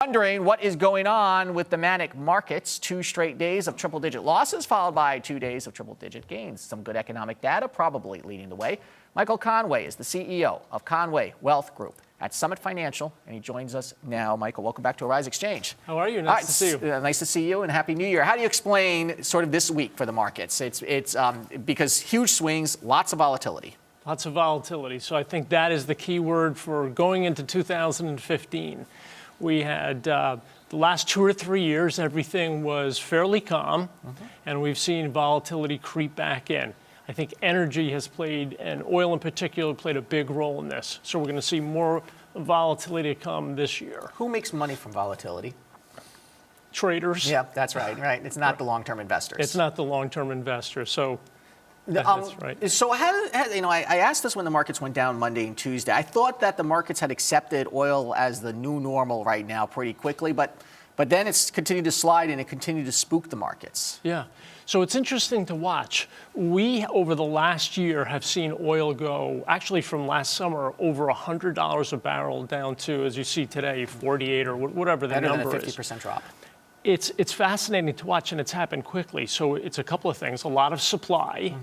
Wondering what is going on with the manic markets. 2 straight days of triple-digit losses followed by 2 days of triple-digit gains. Some good economic data probably leading the way. Michael Conway is the CEO of Conway Wealth Group at Summit Financial, and he joins us now. Michael, welcome back to Arise Xchange. How are you? Nice to see you. Nice to see you, and Happy New Year. How do you explain sort of this week for the markets? It's because huge swings, lots of volatility. Lots of volatility. So I think that is the key word for going into 2015. We had the last 2 or 3 years, everything was fairly calm, and we've seen volatility creep back in. I think energy has played, and oil in particular, played a big role in this. So we're going to see more volatility come this year. Who makes money from volatility? Traders. Yeah, that's right. Right. It's not the long-term investors. It's not the long-term investors. So that's right. So I asked this when the markets went down Monday and Tuesday. I thought that the markets had accepted oil as the new normal right now pretty quickly, but then it's continued to slide and it continued to spook the markets. Yeah. So it's interesting to watch. We, over the last year, have seen oil go, actually from last summer, over $100 a barrel down to, as you see today, 48 or whatever the number is. Better than a 50% drop. It's fascinating to watch, and it's happened quickly. So it's a couple of things. A lot of supply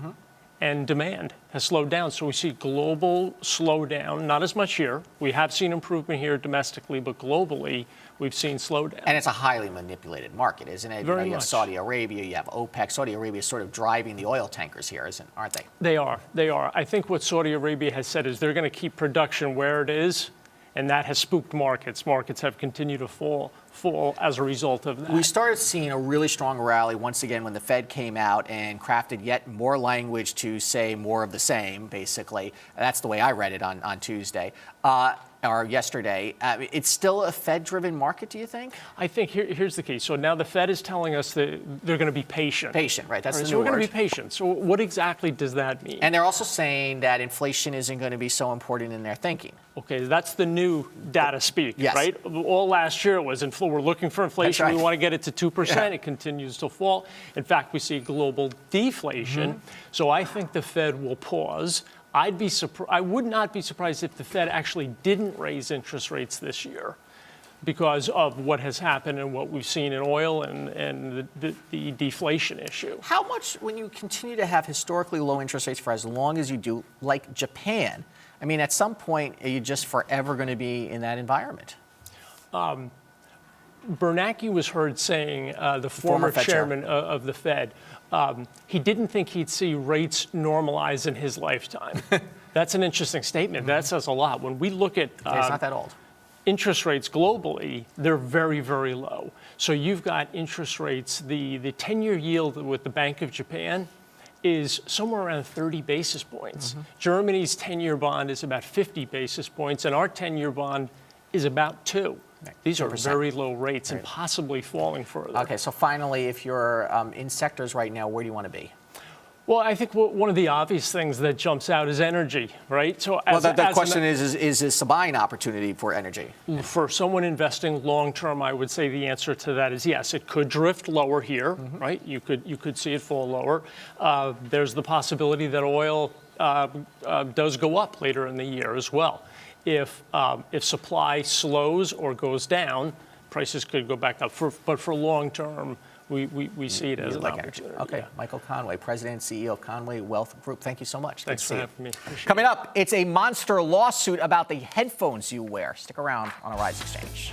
and demand has slowed down. So we see global slowdown, not as much here. We have seen improvement here domestically, but globally, we've seen slowdown. And it's a highly manipulated market, isn't it? Very much. You have Saudi Arabia, you have OPEC. Saudi Arabia is sort of driving the oil tankers here, aren't they? They are. They are. I think what Saudi Arabia has said is they're going to keep production where it is, and that has spooked markets. Markets have continued to fall as a result of that. We started seeing a really strong rally once again when the Fed came out and crafted yet more language to say more of the same, basically. That's the way I read it on Tuesday. Or yesterday. It's still a Fed-driven market, do you think? I think here's the key. So now the Fed is telling us that they're going to be patient. Patient, right? That's the new So we're going word. to be patient. So what exactly does that mean? And they're also saying that inflation isn't going to be so important in their thinking. Okay, that's the new data speak, yes. right? All last year it was we're looking for inflation. Right. We want to get it to 2%. It continues to fall. In fact, we see global deflation. So I think the Fed will pause. I would not be surprised if the Fed actually didn't raise interest rates this year because of what has happened and what we've seen in oil and the deflation issue. How much, when you continue to have historically low interest rates for as long as you do, like Japan, I mean, at some point, are you just forever going to be in that environment? Bernanke was heard saying, the former chairman of the Fed, he didn't think he'd see rates normalize in his lifetime. That's an interesting statement. That says a lot. When we look at it's not that old. Interest rates globally, they're very, very low. So you've got interest rates, the 10-year yield with the Bank of Japan is somewhere around 30 basis points. Germany's 10-year bond is about 50 basis points, and our 10-year bond is about 2. These are very low rates and possibly falling further. Okay, so finally, if you're in sectors right now, where do you want to be? Well, I think one of the obvious things that jumps out is energy, right? So the question is this a buying opportunity for energy? For someone investing long-term, I would say the answer to that is yes. It could drift lower here, right? You could see it fall lower. There's the possibility that oil does go up later in the year as well. If supply slows or goes down, prices could go back up. But for long-term, we see it as an opportunity. Okay, yeah. Michael Conway, President and CEO of Conway Wealth Group. Thank you so much. Thanks for having me. Appreciate Coming up, it's a monster lawsuit about the headphones you wear. Stick around on Arise Xchange.